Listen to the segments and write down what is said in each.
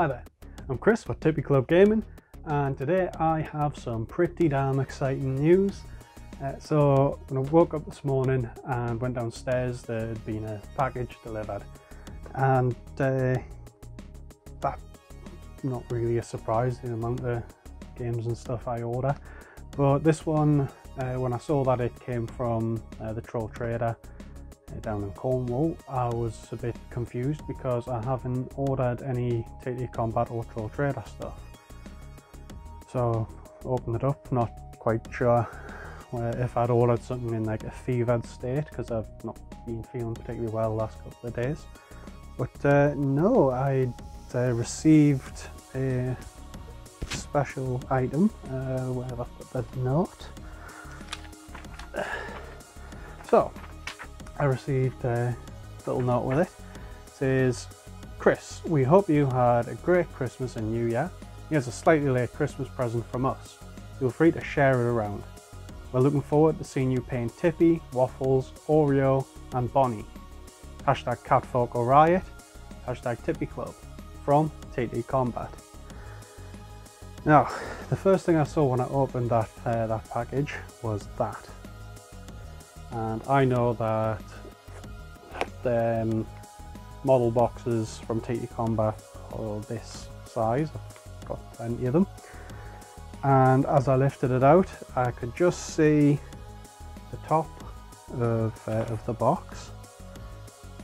Hi there, I'm Chris for Tippy Gaming, and today I have some pretty damn exciting news. So when I woke up this morning and went downstairs, there had been a package delivered, and that's not really a surprise, the amount of games and stuff I order. But this one, when I saw that it came from the Troll Trader down in Cornwall, I was a bit confused because I haven't ordered any TTCombat or Troll Trader stuff. So opened it up, not quite sure if I'd ordered something in like a fevered state because I've not been feeling particularly well the last couple of days. But no, I received a special item. Where have I put that note? So I received a little note with it. It says, "Chris, we hope you had a great Christmas and New Year. Here's a slightly late Christmas present from us. Feel free to share it around. We're looking forward to seeing you paint Tippy, Waffles, Oreo and Bonnie. Hashtag Catfolk or Riot. Hashtag Tippy Club. From TTCombat." Now, the first thing I saw when I opened that package was that. And I know that the model boxes from TTCombat are this size. I've got plenty of them. And as I lifted it out, I could just see the top of the box,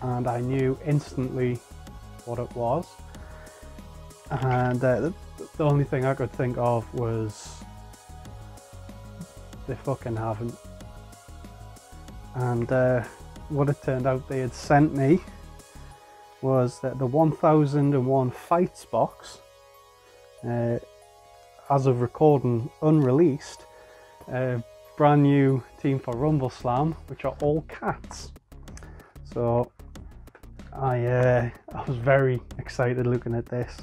and I knew instantly what it was. And the only thing I could think of was they fucking haven't. And what it turned out they had sent me was that the 1001 Fights box, as of recording unreleased, brand new team for Rumbleslam, which are all cats. So I was very excited looking at this,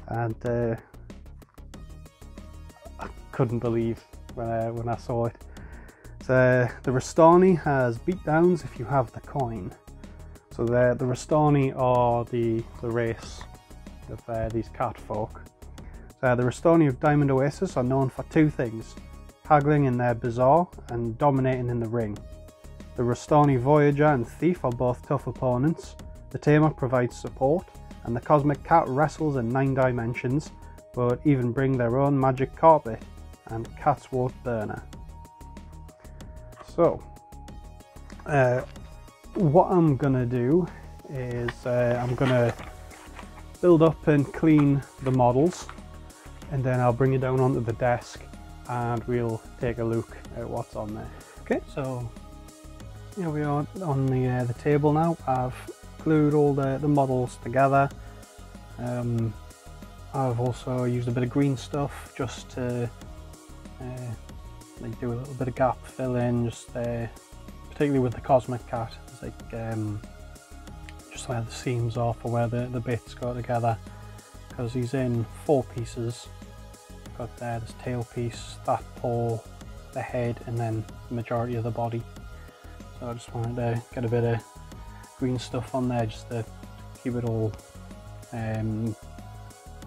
and I couldn't believe when I saw it. The Rastani has beatdowns if you have the coin. So the Rastani are the race of these cat folk. The Rastani of Diamond Oasis are known for two things: haggling in their bazaar and dominating in the ring. The Rastani Voyager and Thief are both tough opponents. The Tamer provides support, and the Cosmic Cat wrestles in 9 dimensions, but even bring their own magic carpet and Cat's Wart Burner. So, what I'm gonna do is I'm gonna build up and clean the models, and then I'll bring it down onto the desk and we'll take a look at what's on there. Okay, so here we are on the table now. I've glued all the models together. I've also used a bit of green stuff just to like do a little bit of gap fill in, just particularly with the Cosmic Cat. It's like just where the seams are for where the bits go together, because he's in 4 pieces. Got this tail piece, that paw, the head, and then the majority of the body. So I just wanted to get a bit of green stuff on there just to keep it all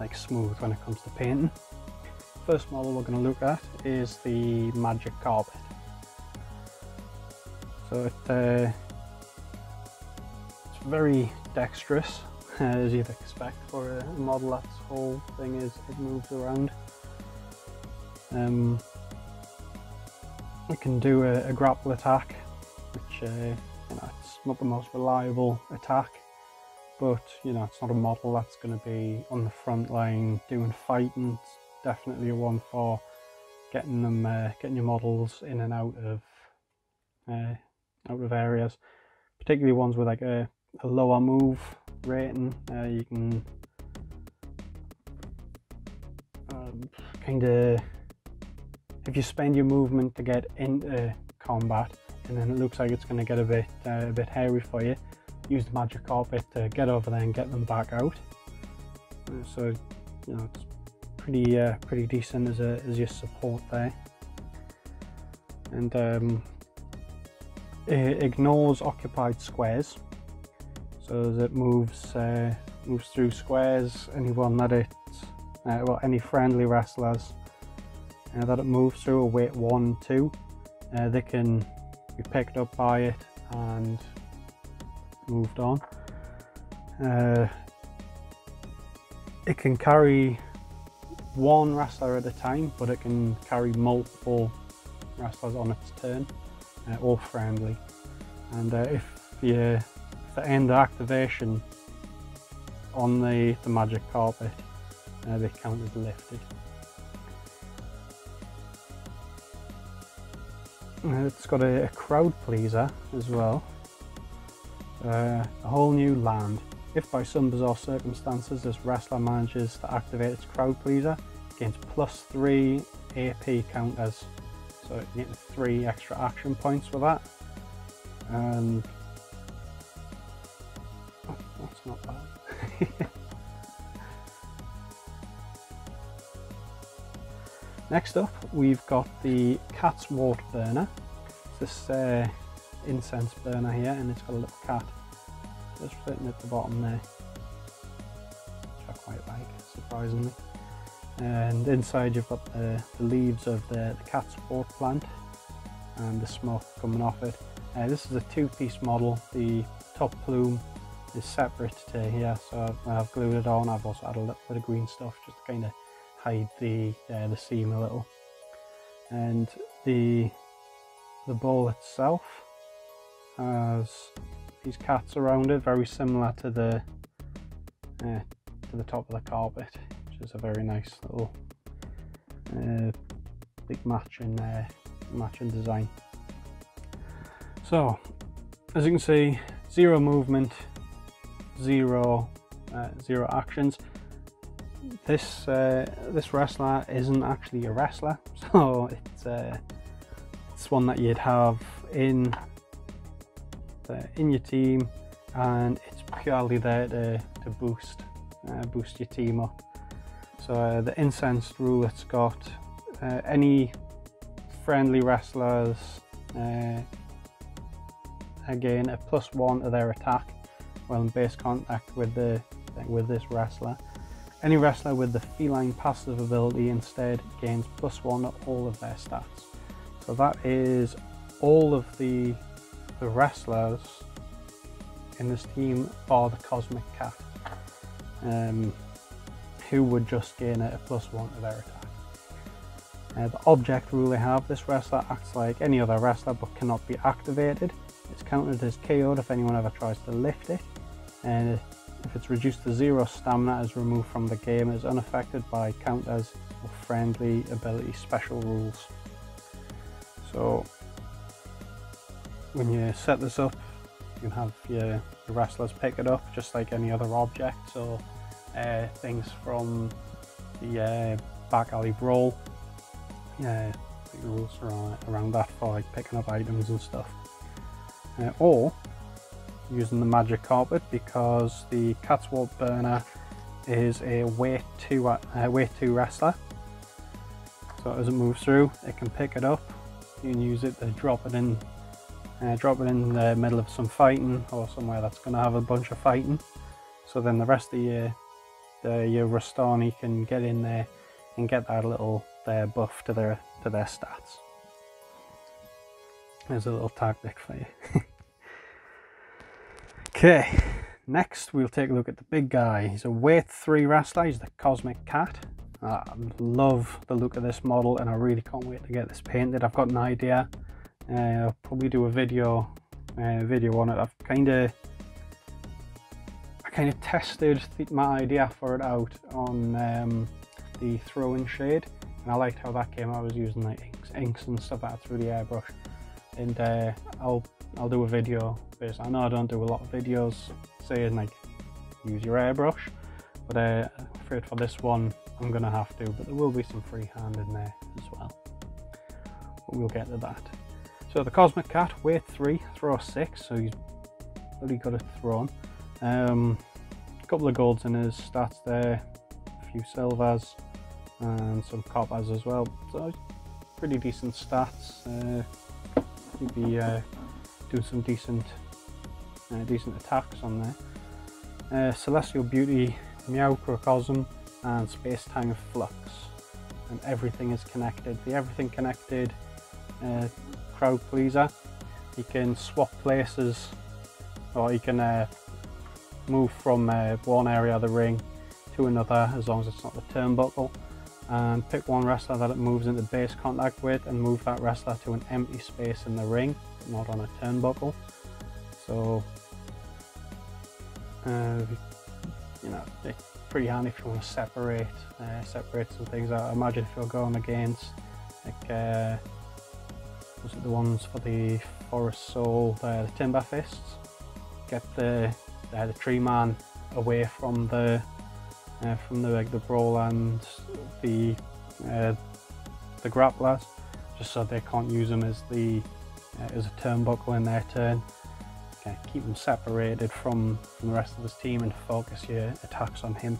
like smooth when it comes to painting. First model we're going to look at is the magic carpet. So it's very dexterous, as you'd expect for a model that's whole thing is it moves around. It can do a grapple attack, which you know, it's not the most reliable attack, but you know, it's not a model that's going to be on the front line doing fighting. It's definitely a one for getting them, getting your models in and out of areas, particularly ones with like a lower move rating. You can kind of, if you spend your movement to get into combat and then it looks like it's going to get a bit hairy for you, use the magic carpet to get over there and get them back out. So you know, it's pretty decent as your support there. And it ignores occupied squares, so as it moves moves through squares. Anyone that it, well, any friendly wrestlers that it moves through, a weight 1, 2, they can be picked up by it and moved on. It can carry one wrestler at a time, but it can carry multiple wrestlers on its turn, all friendly. And if the end activation on the magic carpet, they count as lifted. It's got a crowd pleaser as well. A whole new land. If by some bizarre circumstances this wrestler manages to activate its crowd pleaser, it gains +3 AP counters. So you get 3 extra action points for that. And oh, that's not bad. Next up, we've got the cat's wart burner. It's this incense burner here, and it's got a little cat just sitting at the bottom there, which I quite like, surprisingly. And inside you've got the leaves of the cat's wart plant and the smoke coming off it. This is a 2-piece model. The top plume is separate to here, so I've glued it on. I've also added a little bit of green stuff just to kind of hide the seam a little. And the bowl itself has these cats around it, very similar to the top of the carpet, which is a very nice little big matching design. So as you can see, 0 movement, 0 actions. This wrestler isn't actually a wrestler, so it's one that you'd have in your team, and it's purely there to boost your team up. So the incensed rule, it's got any friendly wrestlers again a +1 to their attack while in base contact with this wrestler. Any wrestler with the feline passive ability instead gains +1 to all of their stats. So that is all of the wrestlers in this team bar the Cosmic Cat, who would just gain a +1 to their attack. The object rule they have, this wrestler acts like any other wrestler but cannot be activated. It's counted as KO'd if anyone ever tries to lift it, and if it's reduced to 0, stamina is removed from the game. It is unaffected by counters or friendly ability special rules. So when you set this up, you can have your wrestlers pick it up just like any other object. So things from the back alley brawl, the rules around that for like picking up items and stuff, or using the magic carpet, because the cat's wart burner is a weight 2 wrestler. So as it moves through, it can pick it up. You can use it to drop it in the middle of some fighting, or somewhere that's going to have a bunch of fighting. So then the rest of your Rustani can get in there and get that little buff to their stats. There's a little tactic for you. Okay, next we'll take a look at the big guy. He's a weight 3 wrestler. He's the Cosmic Cat. I love the look of this model, and I really can't wait to get this painted. I've got an idea. I'll probably do a video on it. I kind of tested my idea for it out on the throw-in shade, and I liked how that came out. I was using like inks and stuff like that through the airbrush, and I'll do a video based. I know I don't do a lot of videos saying like use your airbrush, but I'm afraid for this one I'm gonna have to, but there will be some freehand in there as well, but we'll get to that. So the Cosmic Cat, weight 3, throw 6, so he's really good at throwing. A couple of golds in his stats there, a few silvers and some coppers as well, so pretty decent stats. He'd be doing some decent attacks on there. Celestial Beauty, Microcosm, and Space Time Flux, and everything is connected. The everything connected crowd pleaser. You can swap places, or you can move from one area of the ring to another as long as it's not the turnbuckle, and pick one wrestler that it moves into base contact with and move that wrestler to an empty space in the ring, not on a turnbuckle. So you know, it's pretty handy if you want to separate some things out. I imagine if you're going against, like, was it the ones for the Forest Soul, the Timber Fists? Get the Tree Man away from the brawl and the grapplers, just so they can't use them as a turnbuckle in their turn. Okay, keep them separated from the rest of his team and focus your attacks on him.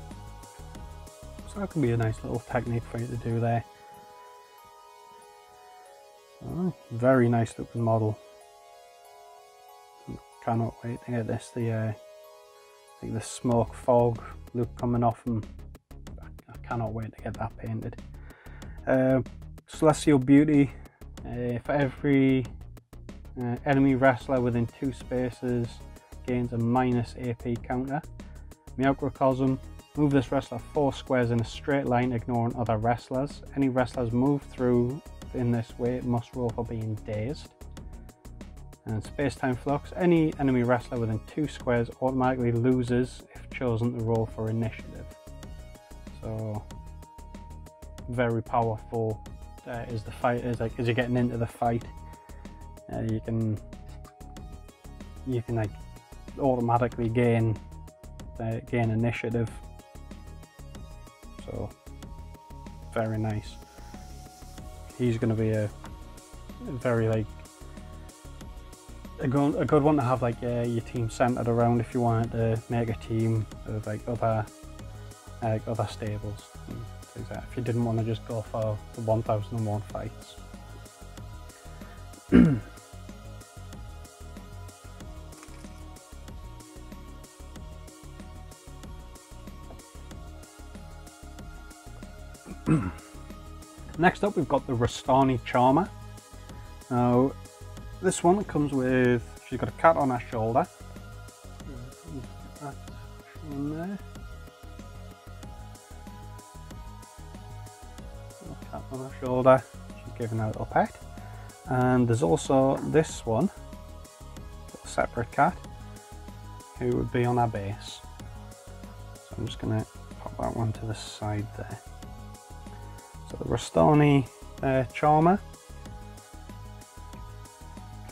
So that could be a nice little technique for you to do there. Oh, very nice looking model. Cannot wait to get this. The smoke fog look coming off him. I cannot wait to get that painted. Celestial Beauty, for every enemy wrestler within 2 spaces gains a minus AP counter. Microcosm, move this wrestler 4 squares in a straight line, ignoring other wrestlers. Any wrestlers moved through in this way must roll for being dazed. And Space Time Flux, any enemy wrestler within 2 squares automatically loses if chosen to roll for initiative. So very powerful as the fight is, like, as you're getting into the fight, you can like automatically gain initiative. So very nice. He's going to be a very, like, a good one to have, like, your team centered around if you wanted to make a team of like other stables and things like that, if you didn't want to just go for the 1001 fights. Next up, we've got the Rastani Charmer. Now, this one comes with, she's got a cat on her shoulder. That one there. A cat on her shoulder. She's giving her a little pet. And there's also this one, a separate cat, who would be on our base. So I'm just going to pop that one to the side there. So the Rastani Charmer,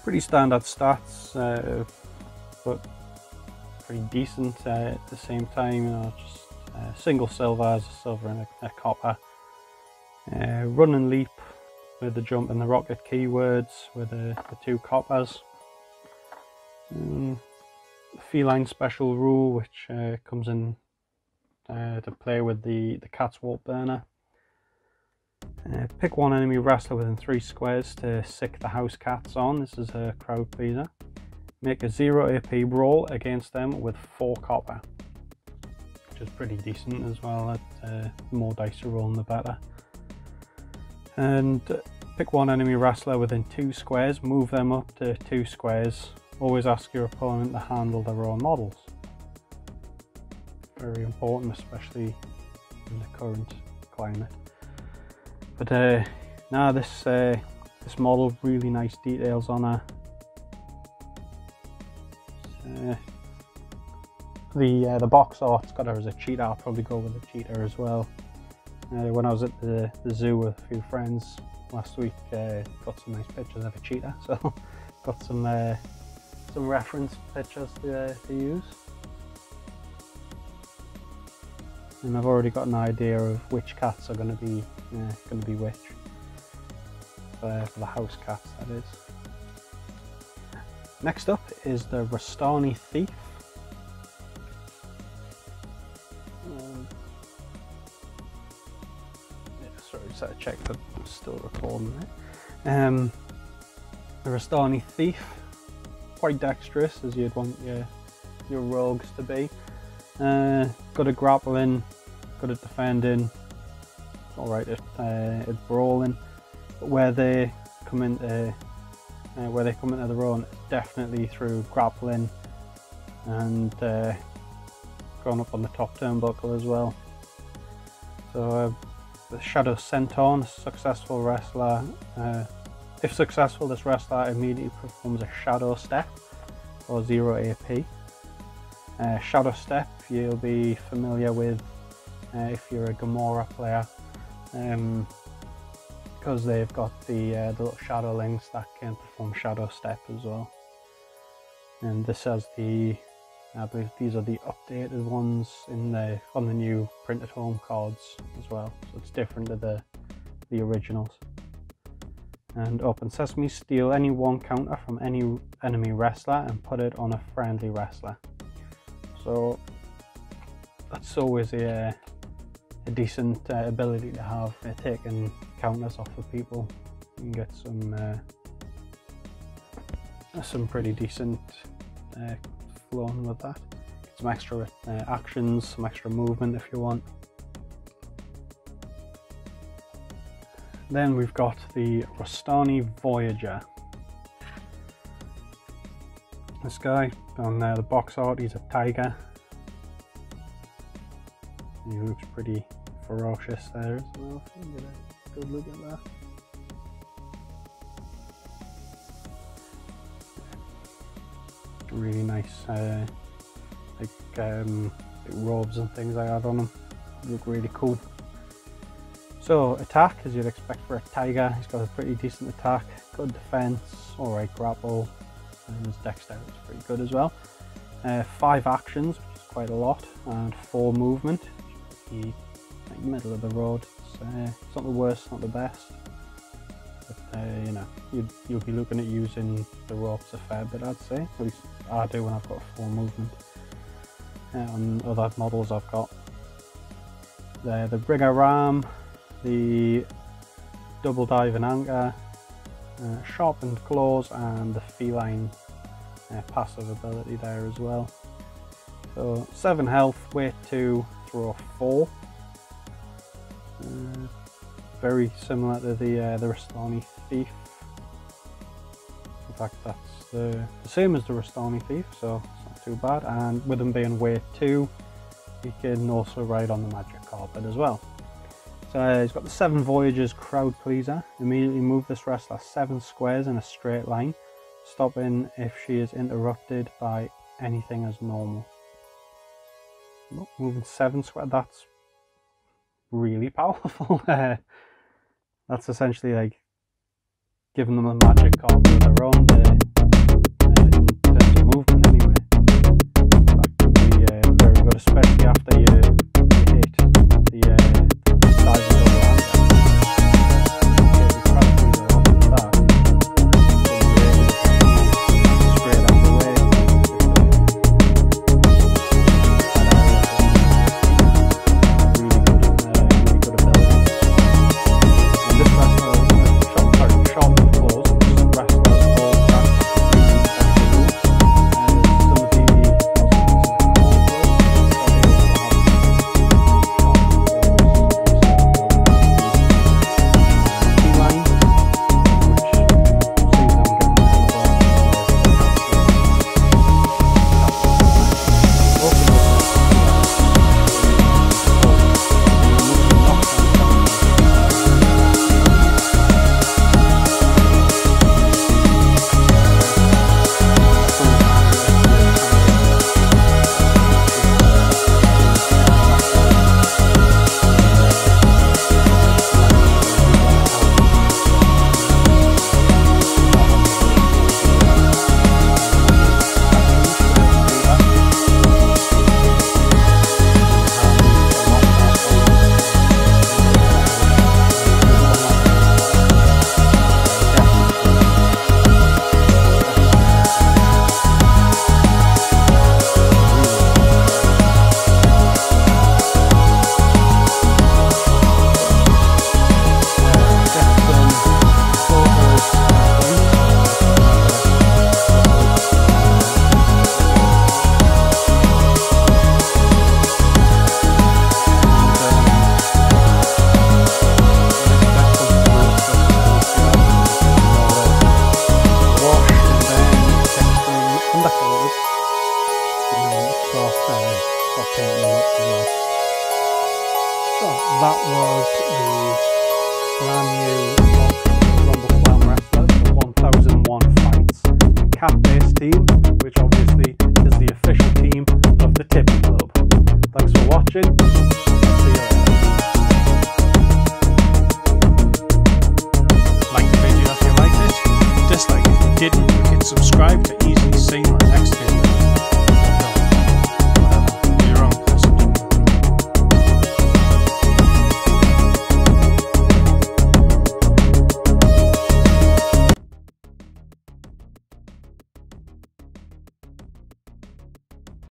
pretty standard stats, but pretty decent at the same time. You know, just single silvers, a silver and a copper. Run and leap with the jump and the rocket keywords with the 2 coppers. Feline special rule, which comes in to play with the cat's warp burner. Pick one enemy wrestler within 3 squares to sick the house cats on. This is a crowd pleaser. Make a 0 AP brawl against them with 4 copper, which is pretty decent as well. The more dice you roll, the better. And pick one enemy wrestler within 2 squares, move them up to 2 squares. Always ask your opponent to handle their own models. Very important, especially in the current climate. But now this model, really nice details on her. The box art's got her as a cheetah. I'll probably go with a cheetah as well. When I was at the zoo with a few friends last week, got some nice pictures of a cheetah, so got some reference pictures to use. And I've already got an idea of which cats are going to be which. For the house cats, that is. Next up is the Ronin Thief. Sorry, just had to check that I'm still recording there. The Ronin Thief, quite dexterous as you'd want your rogues to be. Good at grappling, good at defending, alright at brawling, but where they come into their own, definitely through grappling and going up on the top turnbuckle as well. So the Shadow Centaur, successful wrestler. If successful, this wrestler immediately performs a Shadow Step or 0 AP. Shadow Step you'll be familiar with if you're a Gamora player, because they've got the little shadow links that can perform Shadow Step as well. And this has I believe these are the updated ones on the new printed home cards as well, so it's different to the originals. And Open Sesame, steal any one counter from any enemy wrestler and put it on a friendly wrestler. So that's always a decent ability to have, taking counters off of people. You can get some pretty decent flowing with that. Get some extra actions, some extra movement if you want. Then we've got the Rostani Voyager. This guy on the box art, he's a tiger. He looks pretty ferocious there as well. If you can get a good look at that. Really nice, robes and things like that on him. Look really cool. So attack, as you'd expect for a tiger, he's got a pretty decent attack, good defense, alright grapple, and his dexterity is pretty good as well. 5 actions, which is quite a lot, and 4 movement, which is like middle of the road. It's not the worst, not the best, but you know, you'll be looking at using the ropes a fair bit, I'd say. At least I do when I've got 4 movement. On other models I've got the Brigger Ram, the Double Dive and Anchor, Sharpened Claws, and the Feline passive ability there as well. So 7 health, weight 2, throw 4. Very similar to the Ronin Thief. In fact, that's the same as the Ronin Thief, so it's not too bad. And with them being weight 2, you can also ride on the magic carpet as well. So he's got the 7 Voyagers Crowd Pleaser. Immediately move this wrestler 7 squares in a straight line, stopping if she is interrupted by anything as normal. Moving 7 squares, that's really powerful. That's essentially like giving them a magic carpet of their own in terms of movement anyway. That can be very good, especially after you hit the size of the line. Straight out the way. Really good ability. And this wrestler, Sharpened Claws, wrestler's ball decorated. Start painting them up as well. So that was the brand new Rumbleslam wrestlers, the 1001 fights cat-based team, which obviously is the official team of the Tippy Club. Thanks for watching.